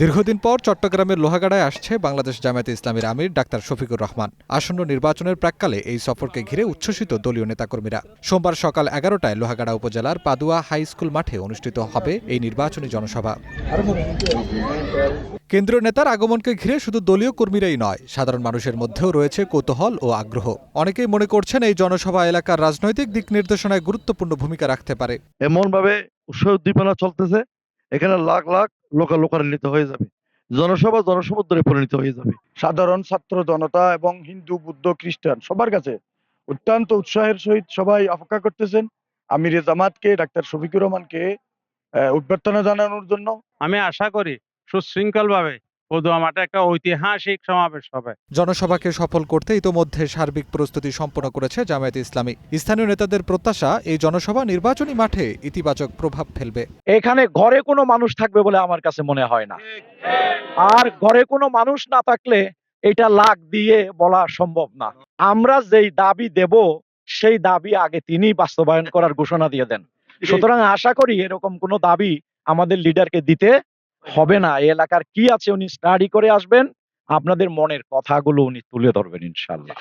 দীর্ঘদিন পর চট্টগ্রামের লোহাগাড়ায় আসছে বাংলাদেশ জামায়াতে ইসলামীর আমির ডাক্তার শফিকুর রহমান। আসন্ন নির্বাচনের প্রাক্কালে এই সফরকে ঘিরে উচ্ছ্বসিত দলীয় নেতাকর্মীরা। সোমবার সকাল 11টায় লোহাগাড়া উপজেলার পাদুয়া হাই স্কুল মাঠে অনুষ্ঠিত হবে এই নির্বাচনী জনসভা। কেন্দ্রীয় নেতার আগমনকে ঘিরে শুধু দলীয় কর্মীরাই নয়, সাধারণ মানুষের মধ্যেও রয়েছে কৌতূহল ও আগ্রহ। অনেকেই মনে করছেন এই জনসভা এলাকার রাজনৈতিক দিক নির্দেশনায় গুরুত্বপূর্ণ ভূমিকা রাখতে পারে। এমনভাবে উৎসাহ উদ্দীপনা চলতেছে, এখানে লাখ লাখ লোকান্বিত হয়ে যাবে, জনসভা জনসমুদ্রে পরিণত হয়ে যাবে। সাধারণ ছাত্র জনতা এবং হিন্দু বৌদ্ধ খ্রিস্টান সবার কাছে অত্যন্ত উৎসাহের সহিত সবাই অপেক্ষা করতেছেন আমিরে জামাতকে ডাক্তার শফিকুর রহমানকে অভ্যর্থনা জানানোর জন্য। আমি আশা করি সুশৃঙ্খলভাবে পদুয়া মাঠে একটা ঐতিহাসিক সমাবেশ হবে। জনসভাকে সফল করতে ইতোমধ্যে সার্বিক প্রস্তুতি সম্পন্ন করেছে জামায়াতে ইসলামী। স্থানীয় নেতাদের প্রত্যাশা, এই জনসভা নির্বাচনী মাঠে ইতিবাচক প্রভাব ফেলবে। এখানে ঘরে কোনো মানুষ থাকবে বলে আমার কাছে মনে হয় না, আর ঘরে কোনো মানুষ না থাকলে এটা লাখ দিয়ে বলা সম্ভব না। আমরা যেই দাবি দেব সেই দাবি আগে তিনি বাস্তবায়ন করার ঘোষণা দিয়ে দেন। সুতরাং আশা করি এরকম কোনো দাবি আমাদের লিডারকে দিতে হবে না। এই এলাকার কি আছে উনি স্টাডি করে আসবেন, আপনাদের মনের কথাগুলো উনি তুলে ধরবেন ইনশাআল্লাহ।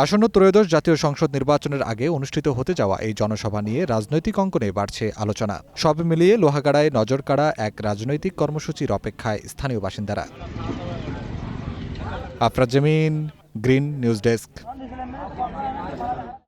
আসন্ন ত্রয়োদশ জাতীয় সংসদ নির্বাচনের আগে অনুষ্ঠিত হতে যাওয়া এই জনসভা নিয়ে রাজনৈতিক অঙ্গনে বাড়ছে আলোচনা। সব মিলিয়ে লোহাগাড়ায় নজর কাড়া এক রাজনৈতিক কর্মসূচির অপেক্ষায় স্থানীয় বাসিন্দারা। আফরাজ জামিন, গ্রিন নিউজ ডেস্ক।